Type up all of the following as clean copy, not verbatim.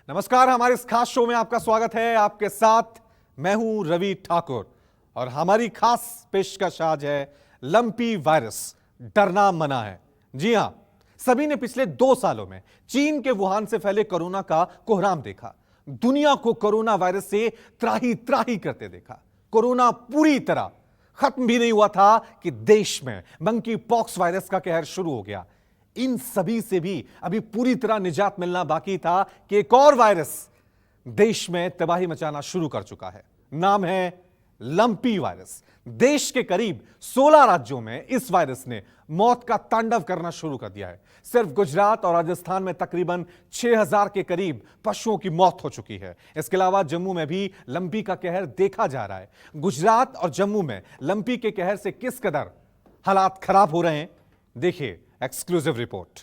नमस्कार, हमारे इस खास शो में आपका स्वागत है। आपके साथ मैं हूं रवि ठाकुर और हमारी खास पेशकश आज है लंपी वायरस, डरना मना है। जी हां, सभी ने पिछले 2 सालों में चीन के वुहान से फैले कोरोना का कोहराम देखा। दुनिया को कोरोना वायरस से त्राही त्राही करते देखा। कोरोना पूरी तरह खत्म भी नहीं हुआ था कि देश में मंकी पॉक्स वायरस का कहर शुरू हो गया। इन सभी से भी अभी पूरी तरह निजात मिलना बाकी था कि एक और वायरस देश में तबाही मचाना शुरू कर चुका है। नाम है लंपी वायरस। देश के करीब 16 राज्यों में इस वायरस ने मौत का तांडव करना शुरू कर दिया है। सिर्फ गुजरात और राजस्थान में तकरीबन 6000 के करीब पशुओं की मौत हो चुकी है। इसके अलावा जम्मू में भी लंपी का कहर देखा जा रहा है। गुजरात और जम्मू में लंपी के कहर से किस कदर हालात खराब हो रहे हैं, देखिए एक्सक्लूसिव रिपोर्ट।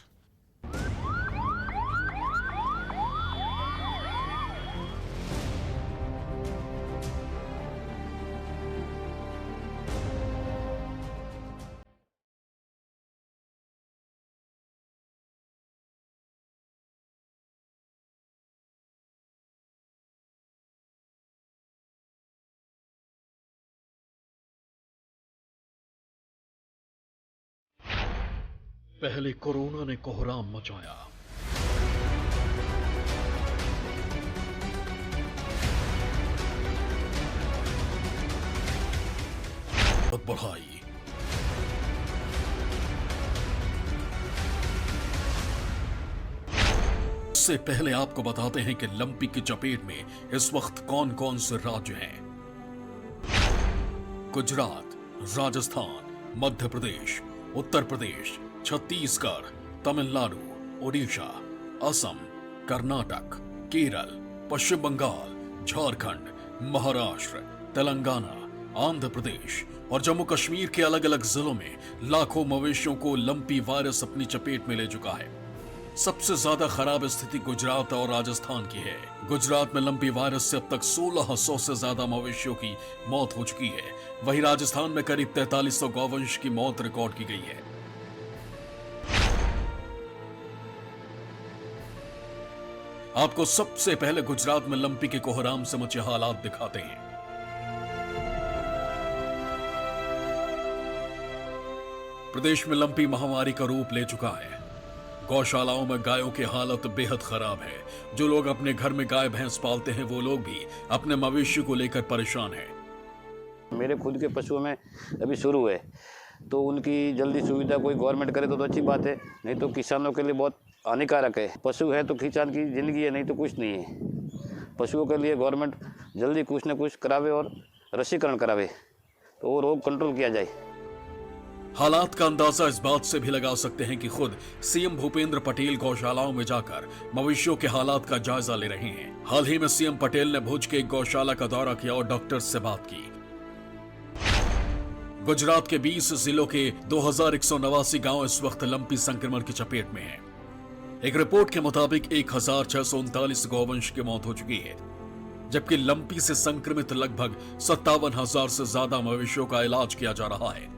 पहले कोरोना ने कोहराम मचाया, बढ़ाई, इससे पहले आपको बताते हैं कि लंपी की चपेट में इस वक्त कौन कौन से राज्य हैं। गुजरात, राजस्थान, मध्य प्रदेश, उत्तर प्रदेश, छत्तीसगढ़, तमिलनाडु, ओडिशा, असम, कर्नाटक, केरल, पश्चिम बंगाल, झारखंड, महाराष्ट्र, तेलंगाना, आंध्र प्रदेश और जम्मू कश्मीर के अलग अलग जिलों में लाखों मवेशियों को लंपी वायरस अपनी चपेट में ले चुका है। सबसे ज्यादा खराब स्थिति गुजरात और राजस्थान की है। गुजरात में लंपी वायरस से अब तक 1600 से ज्यादा मवेशियों की मौत हो चुकी है। वहीं राजस्थान में करीब 4300 गौवंश की मौत रिकॉर्ड की गई है। आपको सबसे पहले गुजरात में लंपी के कोहराम से मचे हालात दिखाते हैं। प्रदेश में लंपी महामारी का रूप ले चुका है। गौशालाओं में गायों की हालत बेहद खराब है। जो लोग अपने घर में गाय भैंस पालते हैं वो लोग भी अपने मवेशी को लेकर परेशान हैं। मेरे खुद के पशुओं में अभी शुरू है, तो उनकी जल्दी सुविधा कोई गवर्नमेंट करे तो अच्छी बात है, नहीं तो किसानों के लिए बहुत हानिकारक है। पशु है तो किसान की ज़िंदगी है, नहीं तो कुछ नहीं है। पशुओं के लिए गवर्नमेंट जल्दी कुछ न कुछ करावे और रसीकरण करावे तो वो रोग कंट्रोल किया जाए। हालात का अंदाजा इस बात से भी लगा सकते हैं कि खुद सीएम भूपेंद्र पटेल गौशालाओं में जाकर मवेशियों के हालात का जायजा ले रहे हैं। हाल ही में सीएम पटेल ने भुज के एक गौशाला का दौरा किया और डॉक्टर से बात की। गुजरात के 20 जिलों के 2189 गांव इस वक्त लंपी संक्रमण की चपेट में हैं। एक रिपोर्ट के मुताबिक 1639 गौवंश की मौत हो चुकी है, जबकि लंपी से संक्रमित लगभग 57,000 से ज्यादा मवेशियों का इलाज किया जा रहा है।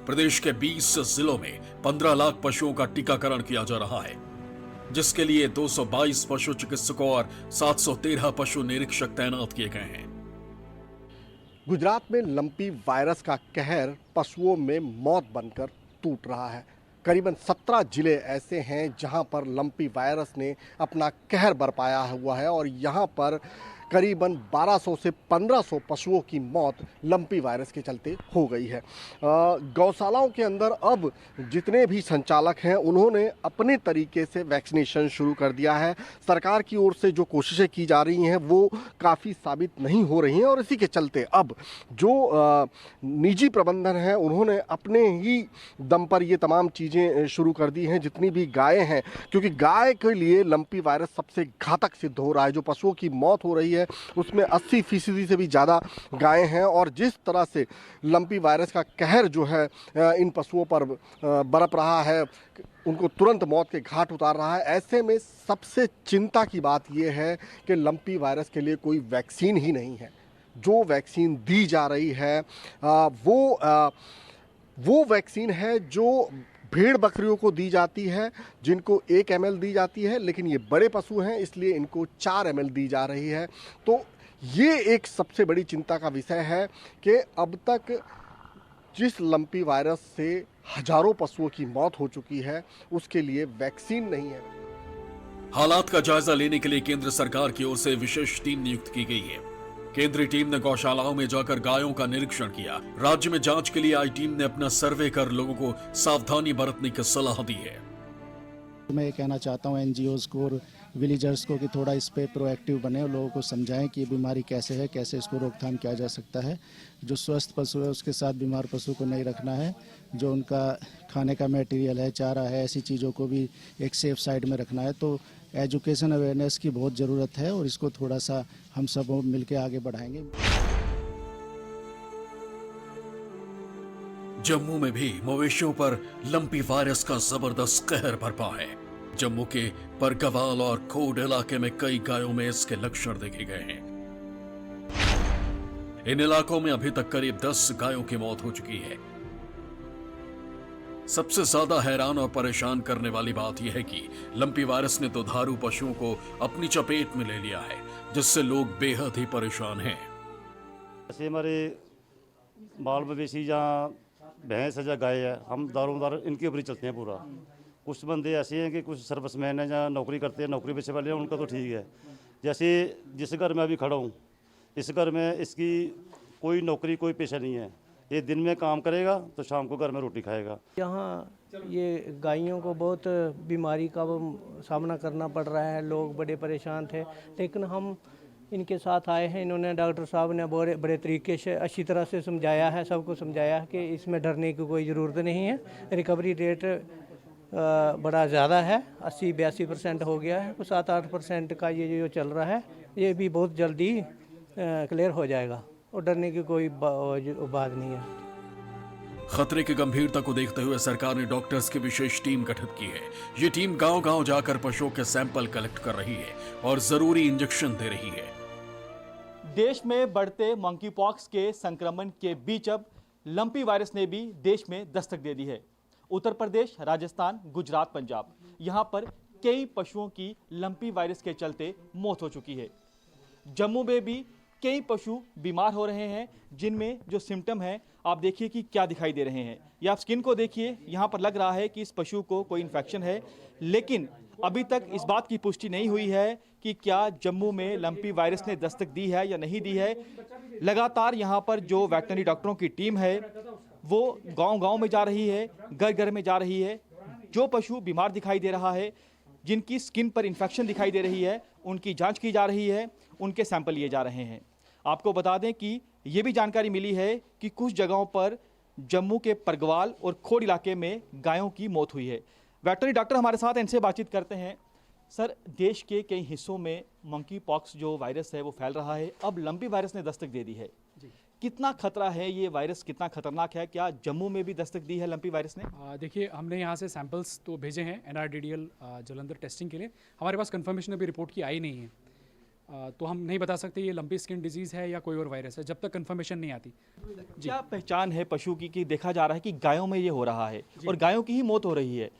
प्रदेश के 20 जिलों में 15 लाख पशुओं का टीकाकरण किया जा रहा है, जिसके लिए 222 पशु चिकित्सकों और 713 पशु निरीक्षक तैनात किए गए हैं। गुजरात में लंपी वायरस का कहर पशुओं में मौत बनकर टूट रहा है। करीबन 17 जिले ऐसे हैं जहां पर लंपी वायरस ने अपना कहर बरपाया हुआ है और यहां पर करीबन 1200 से 1500 पशुओं की मौत लंपी वायरस के चलते हो गई है। गौशालाओं के अंदर अब जितने भी संचालक हैं उन्होंने अपने तरीके से वैक्सीनेशन शुरू कर दिया है। सरकार की ओर से जो कोशिशें की जा रही हैं वो काफ़ी साबित नहीं हो रही हैं और इसी के चलते अब जो निजी प्रबंधन है उन्होंने अपने ही दम पर ये तमाम चीज़ें शुरू कर दी हैं। जितनी भी गायें हैं, क्योंकि गाय के लिए लंपी वायरस सबसे घातक सिद्ध हो रहा है। जो पशुओं की मौत हो रही है उसमें 80% से भी ज़्यादा गायें हैं और जिस तरह से लंपी वायरस का कहर जो है इन पशुओं पर बरप रहा है, उनको तुरंत मौत के घाट उतार रहा है। ऐसे में सबसे चिंता की बात यह है कि लंपी वायरस के लिए कोई वैक्सीन ही नहीं है। जो वैक्सीन दी जा रही है वो वैक्सीन है जो भेड़ बकरियों को दी जाती है जिनको 1 ml दी जाती है, लेकिन ये बड़े पशु हैं इसलिए इनको 4 ml दी जा रही है। तो ये एक सबसे बड़ी चिंता का विषय है कि अब तक जिस लंपी वायरस से हजारों पशुओं की मौत हो चुकी है उसके लिए वैक्सीन नहीं है। हालात का जायजा लेने के लिए केंद्र सरकार की ओर से विशेष टीम नियुक्त की गई है। केंद्रीय टीम ने गौशालाओं में जाकर गायों का निरीक्षण किया। राज्य में जांच के लिए आई टीम ने अपना सर्वे कर लोगों को सावधानी बरतने की सलाह दी है। मैं ये कहना चाहता हूँ एनजीओज को और विलेजर्स को कि थोड़ा इस पे प्रोएक्टिव बने और लोगों को समझाएं कि ये बीमारी कैसे है, कैसे इसको रोकथाम किया जा सकता है। जो स्वस्थ पशु है उसके साथ बीमार पशु को नहीं रखना है। जो उनका खाने का मटेरियल है, चारा है, ऐसी चीज़ों को भी एक सेफ साइड में रखना है। तो एजुकेशन अवेयरनेस की बहुत ज़रूरत है और इसको थोड़ा सा हम सब मिलकर आगे बढ़ाएंगे। जम्मू में भी मवेशियों पर लंपी वायरस का जबरदस्त कहर बरपा है। जम्मू के परगवाल और खोड इलाके में कई गायों में इसके लक्षण देखे गए हैं। इन इलाकों में अभी तक करीब 10 गायों की मौत हो चुकी है। सबसे ज्यादा हैरान और परेशान करने वाली बात यह है कि लंपी वायरस ने दुधारू पशुओं को अपनी चपेट में ले लिया है, जिससे लोग बेहद ही परेशान हैं। ऐसे हमारे माल मवेशी या भैंस है या गाय है, हम दारोमदार इनके ऊपर ही चलते हैं पूरा। कुछ बंदे ऐसे हैं कि कुछ सर्विसमैन हैं या नौकरी करते हैं, नौकरी पेशे वाले हैं, उनका तो ठीक है। जैसे जिस घर में अभी खड़ा हूँ, इस घर में इसकी कोई नौकरी कोई पेशा नहीं है। ये दिन में काम करेगा तो शाम को घर में रोटी खाएगा। यहाँ ये गायों को बहुत बीमारी का सामना करना पड़ रहा है। लोग बड़े परेशान थे, लेकिन हम इनके साथ आए हैं। इन्होंने डॉक्टर साहब ने बड़े बड़े तरीके से अच्छी तरह से समझाया है, सबको समझाया है कि इसमें डरने की कोई ज़रूरत नहीं है। रिकवरी रेट बड़ा ज़्यादा है, 80-82% हो गया है। 7-8% का ये जो चल रहा है ये भी बहुत जल्दी क्लियर हो जाएगा और डरने की कोई बात नहीं है। खतरे की गंभीरता को देखते हुए सरकार ने डॉक्टर्स की विशेष टीम गठित की है। ये टीम गांव-गांव जाकर पशुओं के सैंपल कलेक्ट कर रही है और जरूरी इंजेक्शन दे रही है। देश में बढ़ते मंकी पॉक्स के संक्रमण के बीच अब लंपी वायरस ने भी देश में दस्तक दे दी है। उत्तर प्रदेश, राजस्थान, गुजरात, पंजाब, यहाँ पर कई पशुओं की लंपी वायरस के चलते मौत हो चुकी है। जम्मू में भी कई पशु बीमार हो रहे हैं, जिनमें जो सिम्टम है आप देखिए कि क्या दिखाई दे रहे हैं। या आप स्किन को देखिए, यहाँ पर लग रहा है कि इस पशु को कोई इन्फेक्शन है, लेकिन अभी तक इस बात की पुष्टि नहीं हुई है कि क्या जम्मू में लंपी वायरस ने दस्तक दी है या नहीं दी है। लगातार यहाँ पर जो वेटनरी डॉक्टरों की टीम है वो गांव-गांव में जा रही है, घर-घर में जा रही है। जो पशु बीमार दिखाई दे रहा है, जिनकी स्किन पर इन्फेक्शन दिखाई दे रही है, उनकी जांच की जा रही है, उनके सैंपल लिए जा रहे हैं। आपको बता दें कि ये भी जानकारी मिली है कि कुछ जगहों पर जम्मू के परगवाल और खोड इलाके में गायों की मौत हुई है। वेटनरी डॉक्टर हमारे साथ, इनसे बातचीत करते हैं। सर, देश के कई हिस्सों में मंकी पॉक्स जो वायरस है वो फैल रहा है, अब लंपी वायरस ने दस्तक दे दी है। कितना खतरा है ये वायरस, कितना खतरनाक है? क्या जम्मू में भी दस्तक दी है लंपी वायरस ने? देखिए, हमने यहाँ से सैंपल्स तो भेजे हैं NRDDL जालंधर टेस्टिंग के लिए। हमारे पास कंफर्मेशन अभी रिपोर्ट की आई नहीं है, तो हम नहीं बता सकते ये लंपी स्किन डिजीज़ है या कोई और वायरस है, जब तक कंफर्मेशन नहीं आती। क्या पहचान है पशु की कि देखा जा रहा है कि गायों में ये हो रहा है और गायों की ही मौत हो रही है?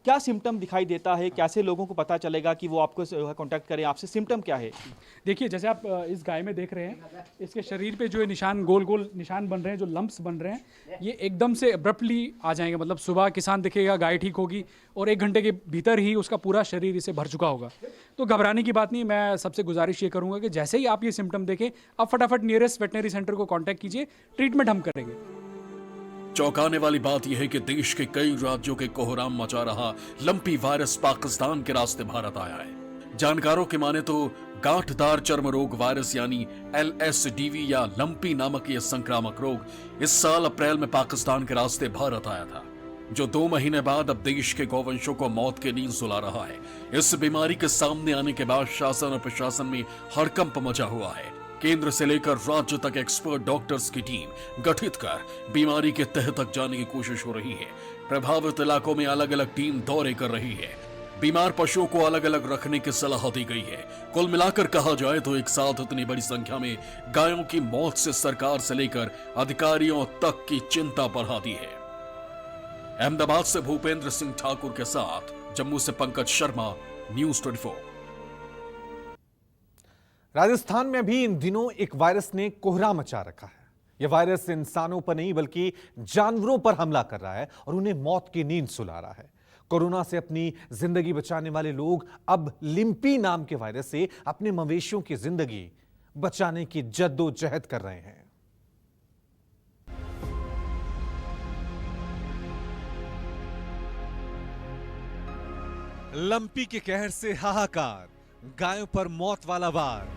क्या सिम्टम दिखाई देता है? कैसे लोगों को पता चलेगा कि वो आपको कांटेक्ट करें आपसे? सिम्टम क्या है? देखिए, जैसे आप इस गाय में देख रहे हैं, इसके शरीर पे जो निशान, गोल गोल निशान बन रहे हैं, जो लंप्स बन रहे हैं, ये एकदम से अब्रप्टली आ जाएंगे। मतलब सुबह किसान दिखेगा, गाय ठीक होगी और 1 घंटे के भीतर ही उसका पूरा शरीर इसे भर चुका होगा। तो घबराने की बात नहीं। मैं सबसे गुजारिश ये करूँगा कि जैसे ही आप ये सिम्टम देखें, आप फटाफट नियरेस्ट वेटनरी सेंटर को कॉन्टैक्ट कीजिए, ट्रीटमेंट हम करेंगे। चौंकाने वाली बात यह है कि देश के कई राज्यों के कोहराम मचा रहा लंपी वायरस पाकिस्तान के रास्ते भारत आया है। जानकारों की माने तो गांठदार चर्म रोग वायरस यानी LSDV या लंपी नामक यह संक्रामक रोग इस साल अप्रैल में पाकिस्तान के रास्ते भारत आया था, जो 2 महीने बाद अब देश के गौवंशों को मौत की नींद सुला रहा है। इस बीमारी के सामने आने के बाद शासन और प्रशासन में हड़कंप मचा हुआ है। केंद्र से लेकर राज्य तक एक्सपर्ट डॉक्टर्स की टीम गठित कर बीमारी के तह तक जाने की कोशिश हो रही है। प्रभावित इलाकों में अलग अलग टीम दौरे कर रही है। बीमार पशुओं को अलग अलग रखने की सलाह दी गई है। कुल मिलाकर कहा जाए तो एक साथ इतनी बड़ी संख्या में गायों की मौत से सरकार से लेकर अधिकारियों तक की चिंता बढ़ा दी है। अहमदाबाद से भूपेंद्र सिंह ठाकुर के साथ जम्मू से पंकज शर्मा, न्यूज 24। राजस्थान में भी इन दिनों एक वायरस ने कोहरा मचा रखा है। यह वायरस इंसानों पर नहीं बल्कि जानवरों पर हमला कर रहा है और उन्हें मौत की नींद सुला रहा है। कोरोना से अपनी जिंदगी बचाने वाले लोग अब लिम्पी नाम के वायरस से अपने मवेशियों की जिंदगी बचाने की जद्दोजहद कर रहे हैं। लंपी के कहर से हाहाकार, गायों पर मौत वाला वार।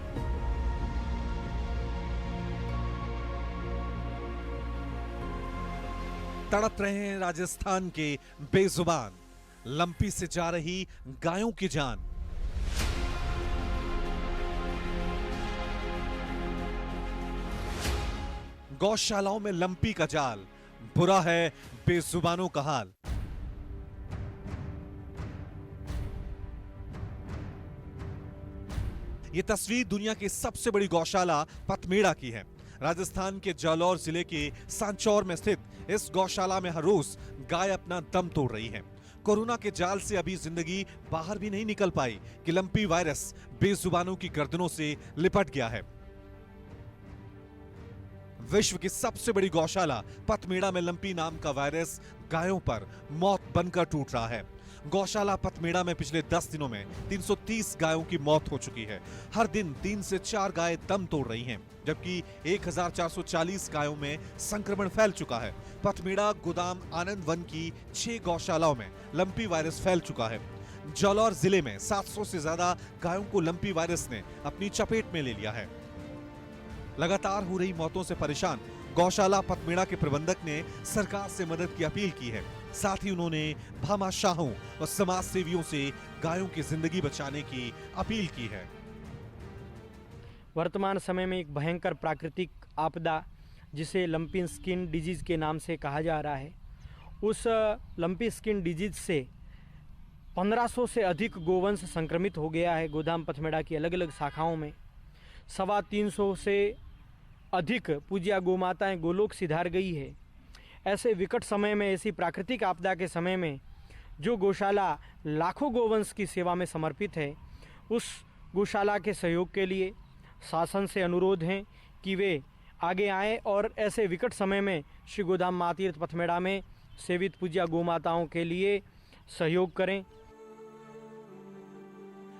तड़प रहे हैं राजस्थान के बेजुबान, लंपी से जा रही गायों की जान। गौशालाओं में लंपी का जाल, बुरा है बेजुबानों का हाल। ये तस्वीर दुनिया की सबसे बड़ी गौशाला पथमेड़ा की है। राजस्थान के जालौर जिले के सांचौर में स्थित इस गौशाला में हर रोज गाय अपना दम तोड़ रही है। कोरोना के जाल से अभी जिंदगी बाहर भी नहीं निकल पाई कि लंपी वायरस बेजुबानों की गर्दनों से लिपट गया है। विश्व की सबसे बड़ी गौशाला पथमेड़ा में लंपी नाम का वायरस गायों पर मौत बनकर टूट रहा है। गौशाला पथमेड़ा में पिछले 10 दिनों में 330 गायों की मौत हो चुकी है। हर दिन 3 से 4 गायें दम तोड़ रही हैं, जबकि 1440 गायों में संक्रमण फैल चुका है। पथमेड़ा, गोदाम, आनंद वन की 6 गौशालाओं में लंपी वायरस फैल चुका है। जालौर जिले में 700 से ज्यादा गायों को लंपी वायरस ने अपनी चपेट में ले लिया है। लगातार हो रही मौतों से परेशान गौशाला पथमेड़ा के प्रबंधक ने सरकार से मदद की अपील की है। साथ ही उन्होंने भामाशाहों और समाज सेवियों से गायों की जिंदगी बचाने की अपील की है। वर्तमान समय में एक भयंकर प्राकृतिक आपदा जिसे लंपी स्किन डिजीज के नाम से कहा जा रहा है, उस लंपी स्किन डिजीज से 1500 से अधिक गोवंश संक्रमित हो गया है। गोदाम पथमेड़ा की अलग अलग शाखाओं में 325 से अधिक पूज्या गोमाताएं गोलोक सिधार गई है। ऐसे विकट समय में, ऐसी प्राकृतिक आपदा के समय में जो गौशाला लाखों गोवंश की सेवा में समर्पित है, उस गौशाला के सहयोग के लिए शासन से अनुरोध है कि वे आगे आएं और ऐसे विकट समय में श्री गोदाम माँ तीर्थ पथमेड़ा में सेवित पूज्या गोमाताओं के लिए सहयोग करें।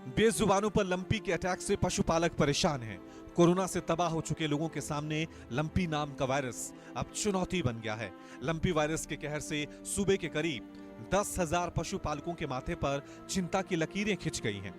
बेजुबानों पर लंपी के अटैक से पशुपालक परेशान हैं। कोरोना से तबाह हो चुके लोगों के सामने लंपी नाम का वायरस अब चुनौती बन गया है। लंपी वायरस के कहर से सूबे के करीब 10,000 पशुपालकों के माथे पर चिंता की लकीरें खिंच गई हैं।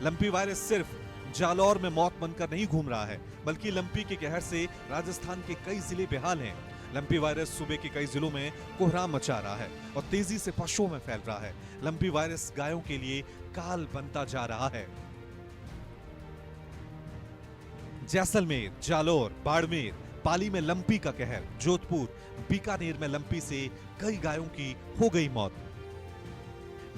लंपी वायरस सिर्फ जालौर में मौत बनकर नहीं घूम रहा है, बल्कि लंपी के कहर से राजस्थान के कई जिले बेहाल हैं। लंपी वायरस सूबे के कई जिलों में कोहराम मचा रहा है और तेजी से पशुओं में फैल रहा है। लंपी वायरस गायों के लिए काल बनता जा रहा है। जैसलमेर, जालौर, बाड़मेर, पाली में लंपी का कहर, जोधपुर, बीकानेर में लंपी से कई गायों की हो गई मौत।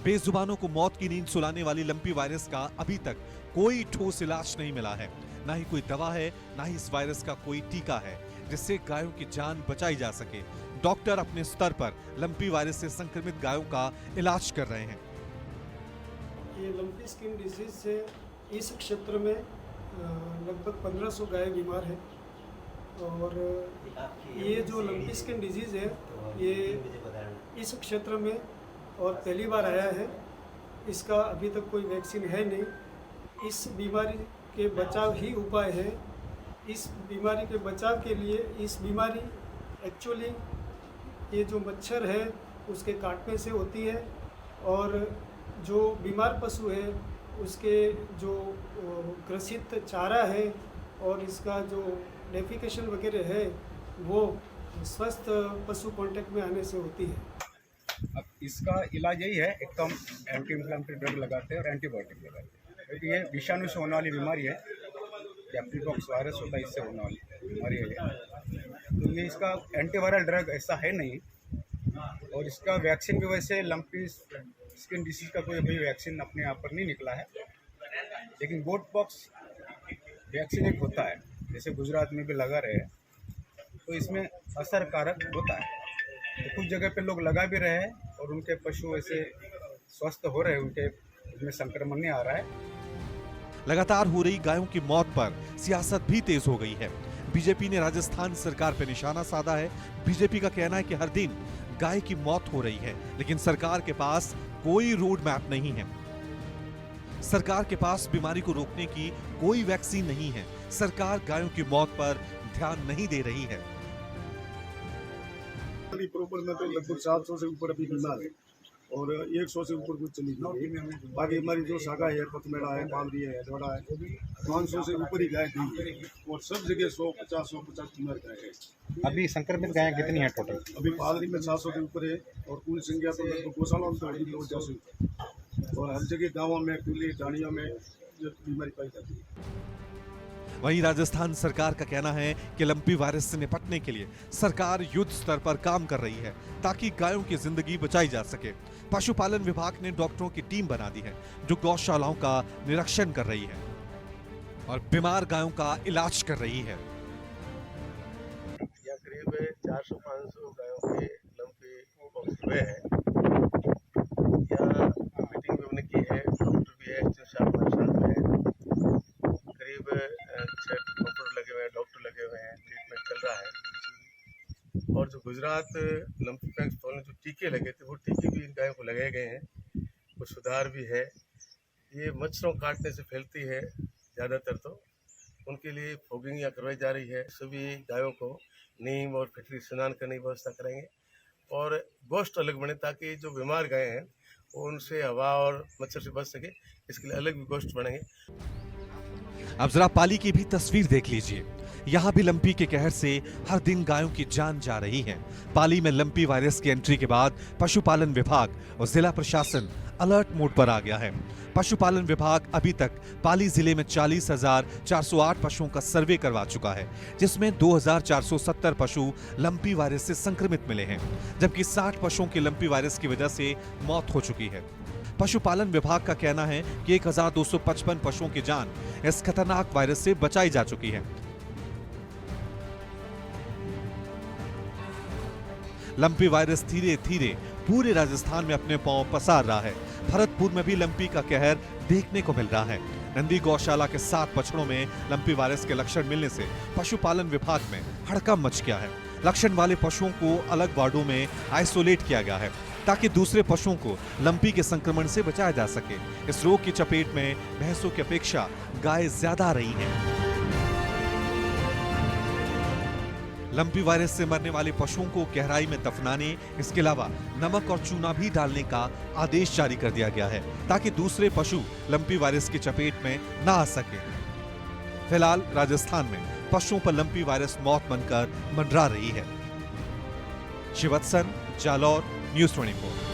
बेजुबानों को मौत की नींद सुलाने वाली लंपी वायरस का अभी तक कोई ठोस इलाज नहीं मिला है। ना ही कोई दवा है, ना ही इस वायरस का कोई टीका है जिससे गायों की जान बचाई जा सके। डॉक्टर अपने स्तर पर लंपी वायरस से संक्रमित गायों का इलाज कर रहे हैं। ये लंपी स्किन डिजीज से इस क्षेत्र में लगभग 1500 गाय बीमार है और ये जो लंपी स्किन डिजीज है ये इस क्षेत्र में और पहली बार आया है। इसका अभी तक कोई वैक्सीन है नहीं। इस बीमारी के बचाव ही उपाय है। इस बीमारी के बचाव के लिए इस बीमारी एक्चुअली ये जो मच्छर है उसके काटने से होती है और जो बीमार पशु है उसके जो ग्रसित चारा है और इसका जो डेफिकेशन वगैरह है वो स्वस्थ पशु कांटेक्ट में आने से होती है। अब इसका इलाज यही है, एक तो हम एंटी इन्फ्लेमेटरी ड्रग लगाते हैं और एंटीबायोटिक लगाते हैं, क्योंकि ये विषाणु से होने वाली बीमारी है। एप्रीपॉक्स वायरस होता है, इससे होने वाली बीमारी है। तो ये इसका एंटीवायरल ड्रग ऐसा है नहीं और इसका वैक्सीन भी वैसे लंपी स्किन डिसीज का कोई अभी वैक्सीन अपने आप पर नहीं निकला है। लेकिन गोट पॉक्स वैक्सीन एक होता है, जैसे गुजरात में भी लगा रहे हैं। तो इसमें असरकारक होता है। तो कुछ जगह पे लोग लगा भी रहे हैं और उनके पशु ऐसे स्वस्थ हो रहे हैं, उनके इसमें संक्रमण नहीं आ रहा है। लगातार हो रही गायों की मौत पर सियासत भी तेज हो गई है। बीजेपी ने राजस्थान सरकार पर निशाना साधा है। बीजेपी का कहना है कि हर दिन गाय की मौत हो रही है, लेकिन सरकार के पास कोई रोड मैप नहीं है। सरकार के पास बीमारी को रोकने की कोई वैक्सीन नहीं है। सरकार गायों की मौत पर ध्यान नहीं दे रही है। प्रॉपर में तो लगभग 700 से ऊपर अभी बीमार है और 100 से ऊपर कुछ चली गई। बाकी हमारी जो शाखा है, पथमेड़ा है, पालरी है, हथौड़ा है, 500 से ऊपर ही गाय गई है और सब जगह 150 बीमार गाय है। अभी संक्रमित गायें कितनी हैं टोटल? अभी पालरी में 700 के ऊपर है और कुल संख्या तो लगभग गौशाला में तो अभी 250 और हर जगह गाँवों में, खुली डाणियों में जो बीमारी पाई जाती है। वहीं राजस्थान सरकार का कहना है कि लंपी वायरस से निपटने के लिए सरकार युद्ध स्तर पर काम कर रही है ताकि गायों की जिंदगी बचाई जा सके। पशुपालन विभाग ने डॉक्टरों की टीम बना दी है जो गौशालाओं का निरीक्षण कर रही है और बीमार गायों का इलाज कर रही है। यहाँ करीब 400-500 गायों के लंपी पॉक्स हुए हैं। यहाँ मीटिंग भी हमने की है, डॉक्टर भी है जो 4-5 साल में है। करीब 6 कंप्यूटर लगे हुए हैं, डॉक्टर लगे हुए हैं, ट्रीटमेंट चल रहा है। और जो गुजरात लंपी पैक्स फॉलन जो टीके लगे थे वो टीके भी इन गायों को लगाए गए हैं, कुछ सुधार भी है। ये मच्छरों काटने से फैलती है ज़्यादातर, तो उनके लिए फॉगिंग या करवाई जा रही है। सभी गायों को नीम और फिटरी स्नान करने की व्यवस्था करेंगे और गोश्त अलग बने ताकि जो बीमार गायें हैं वो उनसे हवा और मच्छर से बच सके, इसके लिए अलग भी गोश्त बनेंगे। अब जरा पाली की भी तस्वीर देख लीजिए। यहाँ भी लंपी के कहर से हर दिन गायों की जान जा रही है। पाली में लंपी वायरस की एंट्री के बाद पशुपालन विभाग और जिला प्रशासन अलर्ट मोड पर आ गया है। पशुपालन विभाग अभी तक पाली जिले में 40,408 पशुओं का सर्वे करवा चुका है, जिसमें 2,470 पशु लंपी वायरस से संक्रमित मिले हैं, जबकि 60 पशुओं की लंपी वायरस की वजह से मौत हो चुकी है। पशुपालन विभाग का कहना है कि 1,255 पशुओं की जान इस खतरनाक वायरस से बचाई जा चुकी है। लंपी वायरस धीरे धीरे पूरे राजस्थान में अपने पांव पसार रहा है। भरतपुर में भी लंपी का कहर देखने को मिल रहा है। नंदी गौशाला के 7 बछड़ों में लंपी वायरस के लक्षण मिलने से पशुपालन विभाग में हड़कंप मच गया है। लक्षण वाले पशुओं को अलग वार्डों में आइसोलेट किया गया है ताकि दूसरे पशुओं को लंपी के संक्रमण से बचाया जा सके। इस रोग की चपेट में भैंसों की अपेक्षा गाय ज्यादा आ रही हैं। लंपी वायरस से मरने वाले पशुओं को गहराई में दफनाने, इसके अलावा नमक और चूना भी डालने का आदेश जारी कर दिया गया है ताकि दूसरे पशु लंपी वायरस की चपेट में ना आ सके। फिलहाल राजस्थान में पशुओं पर लंपी वायरस मौत बनकर मंडरा रही है। शिवत्सन, जालौर, न्यूज़ 24।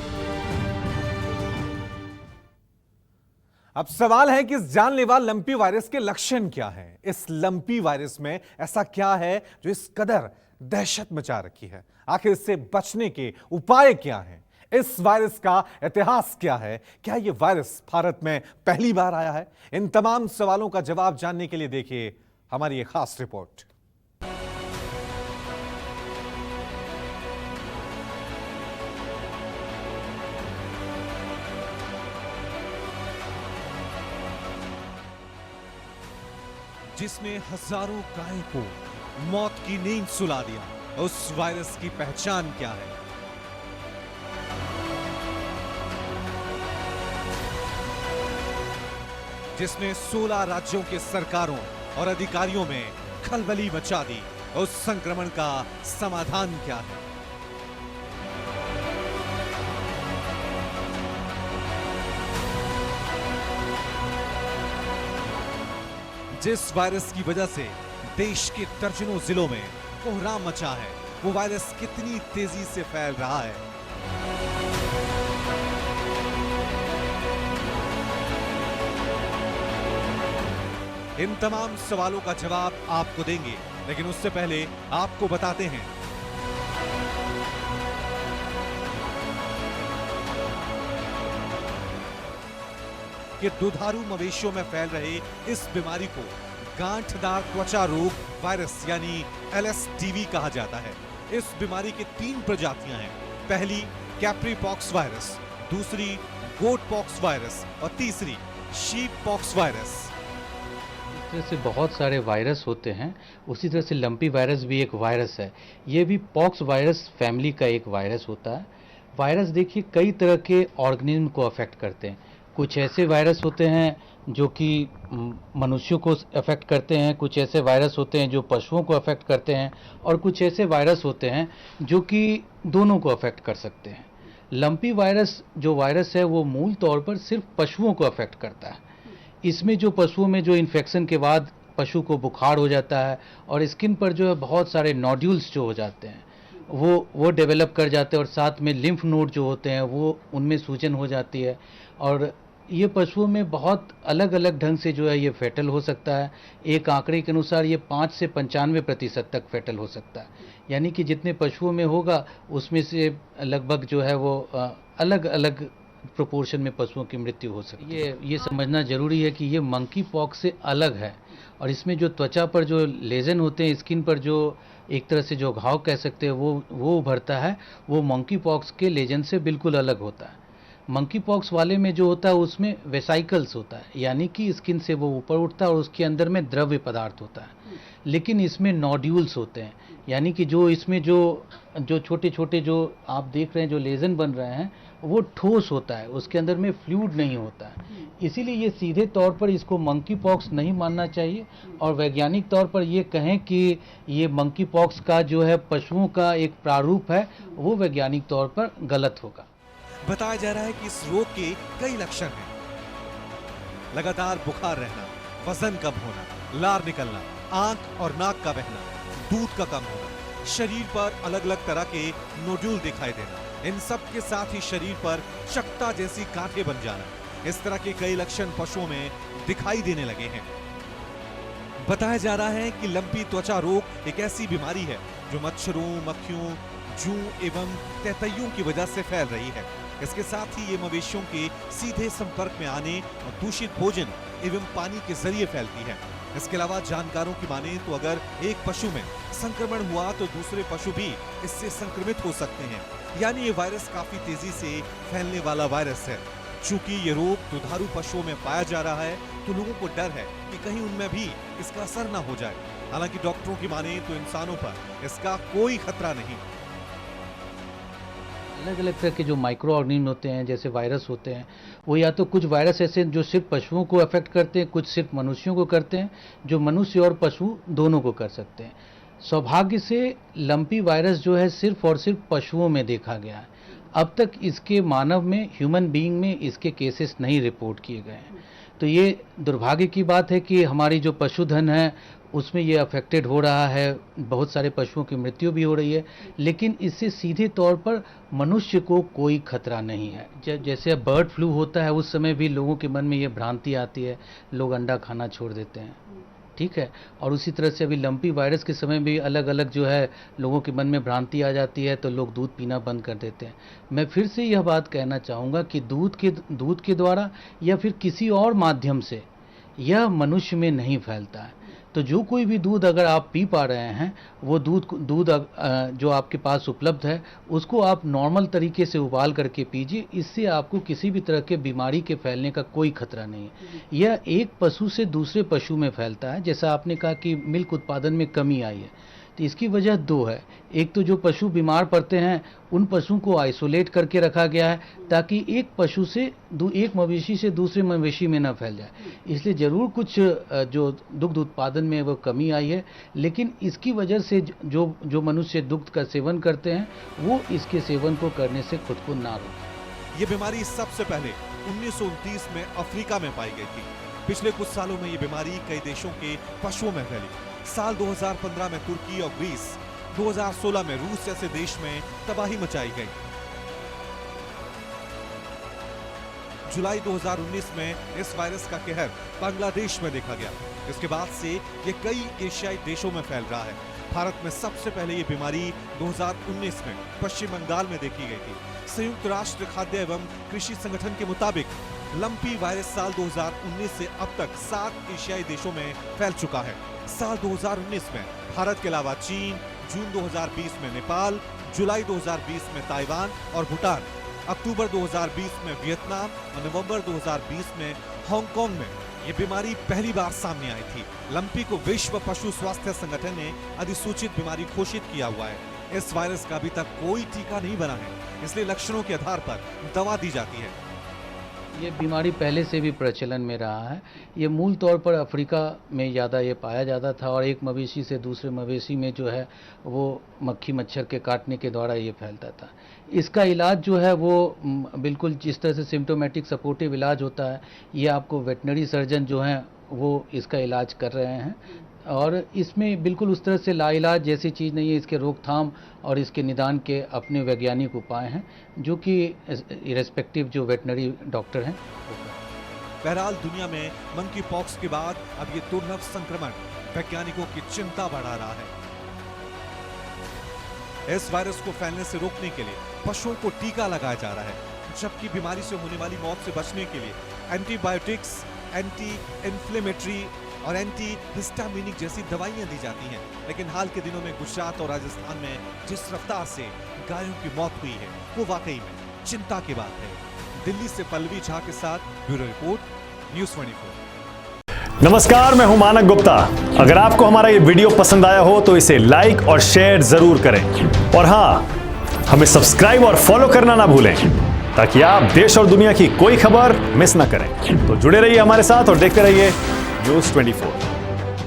अब सवाल है कि इस जानलेवा लंपी वायरस के लक्षण क्या हैं? इस लंपी वायरस में ऐसा क्या है जो इस कदर दहशत मचा रखी है? आखिर इससे बचने के उपाय क्या हैं? इस वायरस का इतिहास क्या है? क्या यह वायरस भारत में पहली बार आया है? इन तमाम सवालों का जवाब जानने के लिए देखिए हमारी एक खास रिपोर्ट। जिसने हजारों गायों को मौत की नींद सुला दिया, उस वायरस की पहचान क्या है? जिसने 16 राज्यों के सरकारों और अधिकारियों में खलबली मचा दी, उस संक्रमण का समाधान क्या है? जिस वायरस की वजह से देश के दर्जनों जिलों में कोहराम मचा है, वो वायरस कितनी तेजी से फैल रहा है? इन तमाम सवालों का जवाब आपको देंगे, लेकिन उससे पहले आपको बताते हैं कि दुधारू मवेशियों में फैल रहे इस बीमारी को गांठदार त्वचा रोग वायरस यानी LSDV कहा जाता है। इस बीमारी की 3 प्रजातियां हैं। पहली कैप्री पॉक्स वायरस, दूसरी गोट पॉक्स वायरस और तीसरी शीप पॉक्स वायरस। इस तरह से बहुत सारे वायरस होते हैं, उसी तरह से लंपी वायरस भी एक वायरस है। ये भी पॉक्स वायरस फैमिली का एक वायरस होता है। वायरस देखिए कई तरह के ऑर्गेनिज्म को अफेक्ट करते हैं। कुछ ऐसे वायरस होते हैं जो कि मनुष्यों को अफेक्ट करते हैं, कुछ ऐसे वायरस होते हैं जो पशुओं को अफेक्ट करते हैं, और कुछ ऐसे वायरस होते हैं जो कि दोनों को अफेक्ट कर सकते हैं। लंपी वायरस जो वायरस है वो मूल तौर पर सिर्फ पशुओं को अफेक्ट करता है। इसमें जो पशुओं में जो इन्फेक्शन के बाद पशु को बुखार हो जाता है और स्किन पर जो है बहुत सारे नोड्यूल्स जो हो जाते हैं वो डेवलप कर जाते हैं, और साथ में लिम्फ नोड जो होते हैं वो उनमें सूजन हो जाती है। और ये पशुओं में बहुत अलग अलग ढंग से जो है ये फेटल हो सकता है। एक आंकड़े के अनुसार ये 5 से 95% तक फेटल हो सकता है, यानी कि जितने पशुओं में होगा उसमें से लगभग जो है वो अलग अलग प्रोपोर्शन में पशुओं की मृत्यु हो सकती है। ये समझना जरूरी है कि ये मंकी पॉक्स से अलग है, और इसमें जो त्वचा पर जो लेजन होते हैं, स्किन पर जो एक तरह से जो घाव कह सकते हैं वो उभरता है, वो मंकी पॉक्स के लेजन से बिल्कुल अलग होता है। मंकी पॉक्स वाले में जो होता है उसमें वेसाइकल्स होता है, यानी कि स्किन से वो ऊपर उठता है और उसके अंदर में द्रव्य पदार्थ होता है। लेकिन इसमें नोड्यूल्स होते हैं, यानी कि जो इसमें जो छोटे छोटे जो आप देख रहे हैं जो लेजन बन रहे हैं वो ठोस होता है, उसके अंदर में फ्लूइड नहीं होता है। इसीलिए ये सीधे तौर पर इसको मंकी पॉक्स नहीं मानना चाहिए, और वैज्ञानिक तौर पर ये कहें कि ये मंकी पॉक्स का जो है पशुओं का एक प्रारूप है, वो वैज्ञानिक तौर पर गलत होगा। बताया जा रहा है कि इस रोग के कई लक्षण हैं। लगातार बुखार रहना, वजन कम होना, लार निकलना, आंख और नाक का बहना, दूध का कम होना, शरीर पर अलग अलग तरह के नोड्यूल दिखाई देना, इन सब के साथ ही शरीर पर चकता जैसी गांठें बन जाना, इस तरह के कई लक्षण पशुओं में दिखाई देने लगे हैं। बताया जा रहा है कि लंपी त्वचा रोग एक ऐसी बीमारी है जो मच्छरों, मक्खियों, जूं एवं तैतैयों की वजह से फैल रही है। इसके साथ ही ये मवेशियों के सीधे संपर्क में आने और दूषित भोजन एवं पानी के जरिए फैलती है। इसके अलावा जानकारों की माने तो अगर एक पशु में संक्रमण हुआ तो दूसरे पशु भी इससे संक्रमित हो सकते हैं, यानी ये वायरस काफी तेजी से फैलने वाला वायरस है। चूंकि ये रोग दुधारू पशुओं में पाया जा रहा है तो लोगों को डर है कि कहीं उनमें भी इसका असर न हो जाए। हालांकि डॉक्टरों की माने तो इंसानों पर इसका कोई खतरा नहीं। अलग अलग तरह के जो माइक्रो ऑर्गेनिज्म होते हैं, जैसे वायरस होते हैं, वो या तो कुछ वायरस ऐसे जो सिर्फ पशुओं को अफेक्ट करते हैं, कुछ सिर्फ मनुष्यों को करते हैं, जो मनुष्य और पशु दोनों को कर सकते हैं। सौभाग्य से लंपी वायरस जो है सिर्फ और सिर्फ पशुओं में देखा गया है। अब तक इसके मानव में, ह्यूमन बीइंग में इसके केसेस नहीं रिपोर्ट किए गए हैं। तो ये दुर्भाग्य की बात है कि हमारी जो पशुधन है उसमें ये अफेक्टेड हो रहा है, बहुत सारे पशुओं की मृत्यु भी हो रही है, लेकिन इससे सीधे तौर पर मनुष्य को कोई खतरा नहीं है। जैसे बर्ड फ्लू होता है उस समय भी लोगों के मन में ये भ्रांति आती है, लोग अंडा खाना छोड़ देते हैं, ठीक है। और उसी तरह से अभी लंपी वायरस के समय भी अलग अलग जो है लोगों के मन में भ्रांति आ जाती है, तो लोग दूध पीना बंद कर देते हैं। मैं फिर से यह बात कहना चाहूँगा कि दूध के द्वारा या फिर किसी और माध्यम से यह मनुष्य में नहीं फैलता है। तो जो कोई भी दूध अगर आप पी पा रहे हैं, वो दूध जो आपके पास उपलब्ध है उसको आप नॉर्मल तरीके से उबाल करके पीजिए। इससे आपको किसी भी तरह के बीमारी के फैलने का कोई खतरा नहीं है। यह एक पशु से दूसरे पशु में फैलता है। जैसा आपने कहा कि मिल्क उत्पादन में कमी आई है, तो इसकी वजह दो है। एक तो जो पशु बीमार पड़ते हैं उन पशुओं को आइसोलेट करके रखा गया है ताकि एक मवेशी से दूसरे मवेशी में न फैल जाए। इसलिए ज़रूर कुछ जो दुग्ध उत्पादन में वो कमी आई है, लेकिन इसकी वजह से जो मनुष्य दुग्ध का सेवन करते हैं वो इसके सेवन को करने से खुद को ना रोकें। ये बीमारी सबसे पहले 1929 में अफ्रीका में पाई गई थी। पिछले कुछ सालों में ये बीमारी कई देशों के पशुओं में फैली। साल 2015 में तुर्की और ग्रीस, 2016 में रूस जैसे देश में तबाही मचाई गई। जुलाई 2019 में इस वायरस का कहर बांग्लादेश में देखा गया। इसके बाद से ये कई एशियाई देशों में फैल रहा है। भारत में सबसे पहले ये बीमारी 2019 में पश्चिम बंगाल में देखी गई थी। संयुक्त राष्ट्र खाद्य एवं कृषि संगठन के मुताबिक लंपी वायरस साल 2019 से अब तक 7 एशियाई देशों में फैल चुका है। साल 2019 में भारत के अलावा चीन, जून 2020 में नेपाल, जुलाई 2020 में ताइवान और भूटान, अक्टूबर 2020 में वियतनाम और नवंबर 2020 में हांगकांग में ये बीमारी पहली बार सामने आई थी। लंपी को विश्व पशु स्वास्थ्य संगठन ने अधिसूचित बीमारी घोषित किया हुआ है। इस वायरस का अभी तक कोई टीका नहीं बना है, इसलिए लक्षणों के आधार पर दवा दी जाती है। ये बीमारी पहले से भी प्रचलन में रहा है। ये मूल तौर पर अफ्रीका में ज़्यादा ये पाया जाता था और एक मवेशी से दूसरे मवेशी में जो है वो मक्खी मच्छर के काटने के द्वारा ये फैलता था। इसका इलाज जो है वो बिल्कुल जिस तरह से सिम्टोमेटिक सपोर्टिव इलाज होता है, ये आपको वेटनरी सर्जन जो हैं वो इसका इलाज कर रहे हैं और इसमें बिल्कुल उस तरह से लाइलाज जैसी चीज़ नहीं है। इसके रोकथाम और इसके निदान के अपने वैज्ञानिक उपाय हैं जो कि इरेस्पेक्टिव जो वेटनरी डॉक्टर हैं। बहरहाल दुनिया में मंकी पॉक्स के बाद अब ये दुर्लभ संक्रमण वैज्ञानिकों की चिंता बढ़ा रहा है। इस वायरस को फैलने से रोकने के लिए पशुओं को टीका लगाया जा रहा है, जबकि बीमारी से होने वाली मौत से बचने के लिए एंटीबायोटिक्स, एंटी इन्फ्लेमेटरी और एंटी हिस्टामिनिक जैसी दवाइयां दी जाती हैं। लेकिन हाल के दिनों में गुजरात और राजस्थान में जिस रफ्तार से गायों की मौत हुई है वो वाकई में चिंता की बात है। दिल्ली से पल्लवी झा के साथ ब्यूरो रिपोर्ट, न्यूज़ 24। नमस्कार, मैं हूं मानक गुप्ता। अगर आपको हमारा ये वीडियो पसंद आया हो तो इसे लाइक और शेयर जरूर करें और हाँ, हमें सब्सक्राइब और फॉलो करना ना भूलें ताकि आप देश और दुनिया की कोई खबर मिस ना करें। तो जुड़े रहिए हमारे साथ और देखते रहिए न्यूज़ 24।